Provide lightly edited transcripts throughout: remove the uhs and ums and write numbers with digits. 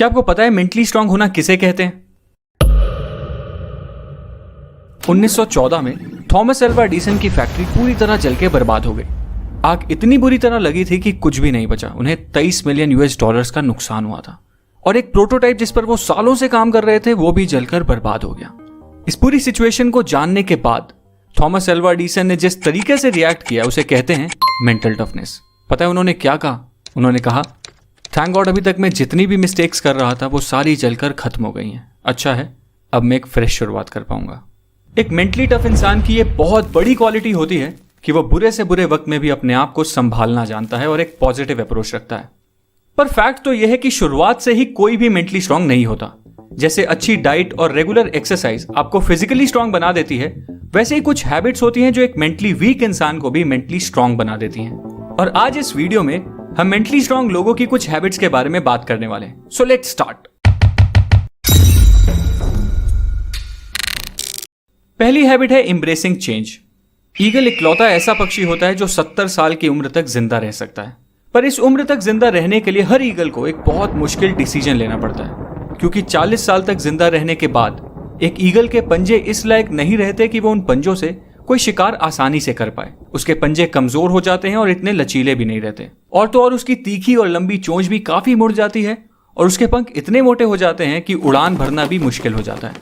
क्या आपको पता है मेंटली स्ट्रांग होना किसे कहते हैं? 1914 में थॉमस अल्वा एडिसन की फैक्ट्री पूरी तरह जल के बर्बाद हो गई। आग इतनी बुरी तरह लगी थी कि कुछ भी नहीं बचा। उन्हें 23 मिलियन US$ का नुकसान हुआ था और एक प्रोटोटाइप जिस पर वो सालों से काम कर रहे थे वो भी जलकर बर्बाद हो गया। इस पूरी सिचुएशन को जानने के बाद थॉमस अल्वा एडिसन ने जिस तरीके से रिएक्ट किया उसे कहते हैं मेंटल टफनेस। पता है उन्होंने क्या कहा? उन्होंने कहा, थैंक गॉड अभी तक मैं जितनी भी मिस्टेक्स कर रहा था वो सारी जलकर खत्म हो गई हैं। अच्छा है, अब मैं एक फ्रेश शुरुआत कर पाऊंगा। एक मेंटली टफ इंसान की ये बहुत बड़ी क्वालिटी होती है कि वो बुरे से बुरे वक्त में भी अपने आप को संभालना जानता है और एक पॉजिटिव अप्रोच रखता है। पर फैक्ट तो यह है कि शुरुआत से ही कोई भी मेंटली स्ट्रांग नहीं होता। जैसे अच्छी डाइट और रेगुलर एक्सरसाइज आपको फिजिकली स्ट्रांग बना देती है, वैसे ही कुछ हैबिट्स होती हैं जो एक मेंटली वीक इंसान को भी मेंटली स्ट्रांग बना देती हैं। और आज इस वीडियो में हम मेंटली स्ट्रांग लोगों की कुछ हैबिट्स के बारे में बात करने वाले हैं। So let's start. पहली हैबिट है एम्ब्रेसिंग चेंज। ईगल इकलौता ऐसा पक्षी होता है जो 70 साल की उम्र तक जिंदा रह सकता है। पर इस उम्र तक जिंदा रहने के लिए हर ईगल को एक बहुत मुश्किल डिसीजन लेना पड़ता है, क्योंकि 40 साल तक जिंदा रहने के बाद एक ईगल के पंजे इस लायक नहीं रहते कि वो उन पंजों से कोई शिकार आसानी से कर पाए। उसके पंजे कमजोर हो जाते हैं और इतने लचीले भी नहीं रहते। और तो और उसकी तीखी और लंबी चोंच भी काफी मुड़ जाती है और उसके पंख इतने मोटे हो जाते हैं कि उड़ान भरना भी मुश्किल हो जाता है।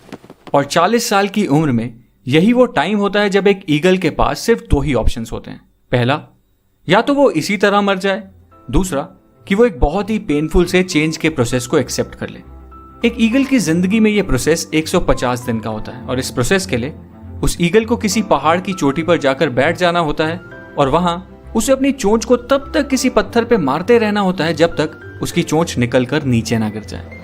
और 40 साल की उम्र में यही वो टाइम होता है जब एक ईगल के पास सिर्फ 2 ही ऑप्शंस होते हैं। पहला, या तो वो इसी तरह मर जाए, दूसरा कि वो एक बहुत ही पेनफुल से चेंज के प्रोसेस को एक्सेप्ट कर ले। एक ईगल की जिंदगी में ये प्रोसेस 150 दिन का होता है और इस प्रोसेस के लिए उस ईगल को किसी पहाड़ की चोटी पर जाकर बैठ जाना होता है और वहां उसे अपनी चोंच को तब तक किसी पत्थर पे मारते रहना होता है जब तक उसकी चोंच निकलकर नीचे ना गिर जाए।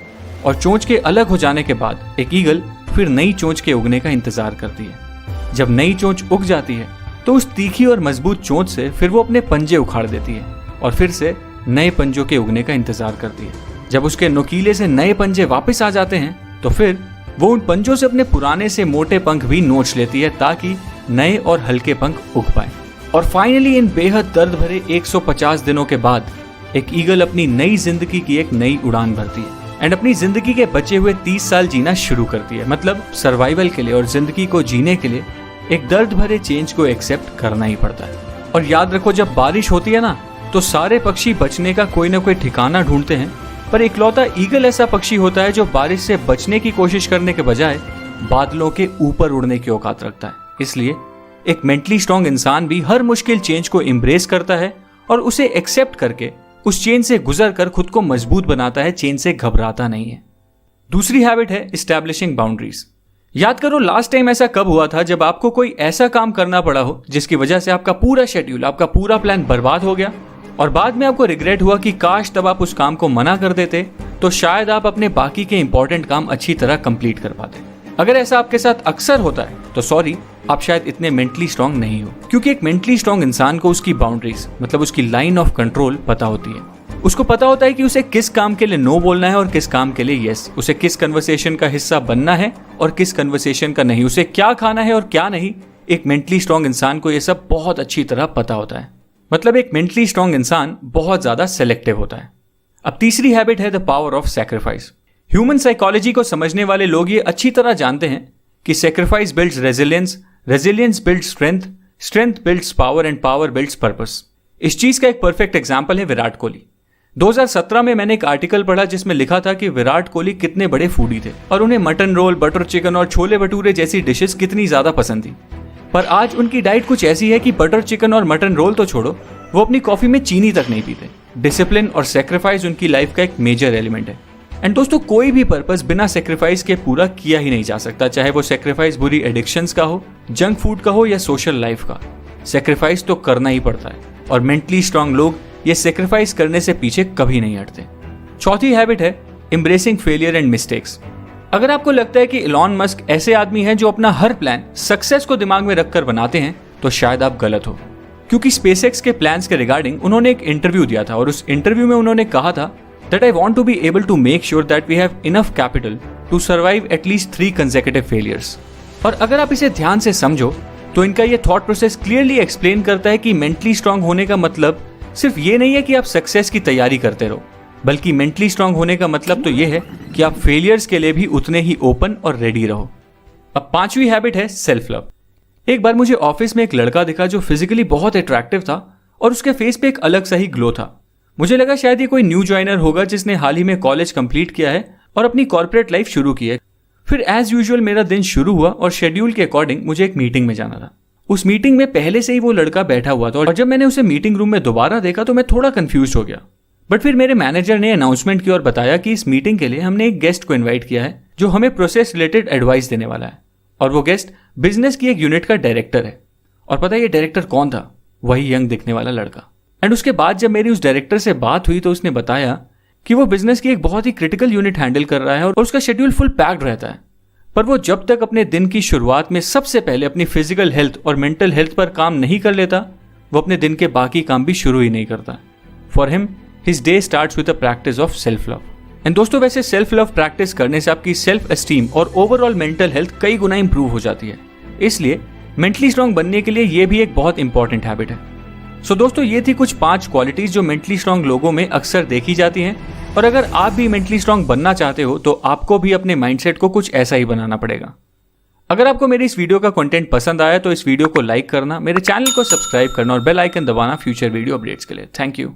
और चोंच के अलग हो जाने के बाद एक ईगल फिर नई चोंच के उगने का इंतजार करती है। जब नई चोंच उग जाती है तो उस तीखी और मजबूत चोंच से फिर वो अपने पंजे उखाड़ देती है और फिर से नए पंजों के उगने का इंतजार करती है। जब उसके नुकीले से नए पंजे वापस आ जाते हैं तो फिर वो उन पंजों से अपने पुराने से मोटे पंख भी नोच लेती है ताकि नए और हल्के पंख उग पाए। और फाइनली इन बेहद दर्द भरे 150 दिनों के बाद एक ईगल अपनी नई जिंदगी की एक नई उड़ान भरती है एंड अपनी जिंदगी के बचे हुए 30 साल जीना शुरू करती है। मतलब सर्वाइवल के लिए और जिंदगी को जीने के लिए एक दर्द भरे चेंज को एक्सेप्ट करना ही पड़ता है। और याद रखो, जब बारिश होती है ना तो सारे पक्षी बचने का कोई ना कोई ठिकाना ढूंढते हैं, पर इकलौता ईगल ऐसा पक्षी होता है जो बारिश से बचने की कोशिश करने के बजाय बादलों के ऊपर उड़ने की औकात रखता है। इसलिए एक मेंटली स्ट्रांग इंसान भी हर मुश्किल चेंज को एम्ब्रेस करता है और उसे एक्सेप्ट करके उस चेन से गुजर कर खुद को मजबूत बनाता है, चेन से घबराता नहीं है। दूसरी हैबिट है एस्टैब्लिशिंग बाउंड्रीज। याद करो लास्ट टाइम ऐसा कब हुआ था जब आपको कोई ऐसा काम करना पड़ा हो जिसकी वजह से आपका पूरा शेड्यूल, आपका पूरा प्लान बर्बाद हो गया और बाद में आपको रिग्रेट हुआ कि काश तब आप उस काम को मना कर देते तो शायद आप अपने बाकी के इंपॉर्टेंट काम अच्छी तरह कंप्लीट कर पाते। अगर ऐसा आपके साथ अक्सर होता है तो सॉरी, आप शायद इतने मेंटली स्ट्रांग नहीं हो, क्योंकि एक मेंटली स्ट्रांग इंसान को उसकी बाउंड्रीज मतलब उसकी लाइन ऑफ कंट्रोल पता होती है। उसको पता होता है कि उसे किस काम के लिए नो बोलना है और किस काम के लिए यस, उसे किस कन्वर्सेशन का हिस्सा बनना है और किस कन्वर्सेशन का नहीं, उसे क्या खाना है और क्या नहीं। एक मेंटली स्ट्रांग इंसान को यह सब बहुत अच्छी तरह पता होता है। मतलब एक मेंटली स्ट्रांग इंसान बहुत ज्यादा सेलेक्टिव होता है। अब तीसरी हैबिट है the power of sacrifice. Human psychology को समझने वाले लोग ये अच्छी तरह जानते हैं कि sacrifice builds resilience, resilience builds strength, strength builds power and power builds purpose. इस चीज का एक परफेक्ट एग्जांपल है विराट कोहली। 2017 में मैंने एक आर्टिकल पढ़ा जिसमें लिखा था कि विराट कोहली कितने बड़े फूडी थे और उन्हें मटन रोल, बटर चिकन और छोले भटूरे जैसी डिशेस कितनी ज्यादा पसंद थी। पर आज उनकी डाइट कुछ ऐसी है कि बटर चिकन और मटन रोल तो छोड़ो, वो अपनी कॉफी में चीनी तक नहीं पीते। डिसिप्लिन और सैक्रिफाइस उनकी लाइफ का एक मेजर एलिमेंट है। एंड दोस्तों, कोई भी पर्पस बिना सैक्रिफाइस के पूरा किया ही नहीं जा सकता, चाहे वो सैक्रिफाइस बुरी एडिक्शंस का हो, जंक फूड का हो या सोशल लाइफ का। सैक्रिफाइस तो करना ही पड़ता है और मेंटली स्ट्रांग लोग ये सैक्रिफाइस करने से पीछे कभी नहीं हटते। चौथी हैबिट है एम्ब्रेसिंग फेलियर एंड मिस्टेक्स। अगर आपको लगता है कि इलॉन मस्क ऐसे आदमी हैं जो अपना हर प्लान सक्सेस को दिमाग में रखकर बनाते हैं, तो शायद आप गलत हो, क्योंकि स्पेसएक्स के प्लान्स के रिगार्डिंग उन्होंने एक इंटरव्यू दिया था और उस इंटरव्यू में उन्होंने कहा था that I want to be able to make sure that we have enough capital to survive at least 3 consecutive failures। और अगर आप इसे ध्यान से समझो तो इनका ये थॉट प्रोसेस क्लियरली एक्सप्लेन करता है कि मेंटली स्ट्रांग होने का मतलब सिर्फ ये नहीं है कि आप सक्सेस की तैयारी करते रहो, बल्कि मेंटली स्ट्रांग होने का मतलब तो यह है कि आप फेलियर्स के लिए भी उतने ही ओपन और रेडी रहो। अब 5वीं हैबिट है सेल्फ लव। एक बार मुझे ऑफिस में एक लड़का दिखा जो फिजिकली बहुत अट्रैक्टिव था और उसके फेस पे एक अलग सा ही ग्लो था। मुझे लगा शायद ये कोई न्यू ज्वाइनर होगा जिसने हाल ही में कॉलेज कंप्लीट किया है और अपनी कॉर्पोरेट लाइफ शुरू की है। फिर एज यूजुअल मेरा दिन शुरू हुआ और शेड्यूल के अकॉर्डिंग मुझे एक मीटिंग में जाना था। उस मीटिंग में पहले से ही वो लड़का बैठा हुआ था और जब मैंने उसे मीटिंग रूम में दोबारा देखा तो मैं थोड़ा कंफ्यूज हो गया। बट फिर मेरे मैनेजर ने अनाउंसमेंट की और बताया कि इस मीटिंग के लिए हमने एक गेस्ट को इन्वाइट किया है जो हमें प्रोसेस रिलेटेड एडवाइस देने वाला है, और वो गेस्ट बिजनेस की एक यूनिट का डायरेक्टर है। और पता है ये डायरेक्टर कौन था? वही यंग दिखने वाला लड़का। एंड उसके बाद जब मेरी उस डायरेक्टर से बात हुई तो उसने बताया कि वो बिजनेस की एक बहुत ही क्रिटिकल यूनिट हैंडल कर रहा है और उसका शेड्यूल फुल पैक्ड रहता है, पर वो जब तक अपने दिन की शुरुआत में सबसे पहले अपनी फिजिकल हेल्थ और मेंटल हेल्थ पर काम नहीं कर लेता, वो अपने दिन के बाकी काम भी शुरू ही नहीं करता। For him his day starts with a practice of self love. And दोस्तों, वैसे सेल्फ लव प्रैक्टिस करने से आपकी सेल्फ एस्टीम और ओवरऑल मेंटल हेल्थ कई गुना इंप्रूव हो जाती है। इसलिए मेंटली स्ट्रांग बनने के लिए ये भी एक बहुत इंपॉर्टेंट हैबिट है। सो दोस्तों, ये थी कुछ 5 क्वालिटीज जो मेंटली स्ट्रांग लोगों में अक्सर देखी जाती हैं, और अगर आप भी मेंटली स्ट्रांग बनना चाहते हो तो आपको भी अपने माइंडसेट को कुछ ऐसा ही बनाना पड़ेगा। अगर आपको मेरी इस वीडियो का कंटेंट पसंद आया तो इस वीडियो को लाइक करना, मेरे चैनल को सब्सक्राइब करना और बेल आइकन दबाना फ्यूचर वीडियो अपडेट्स के लिए। Thank you.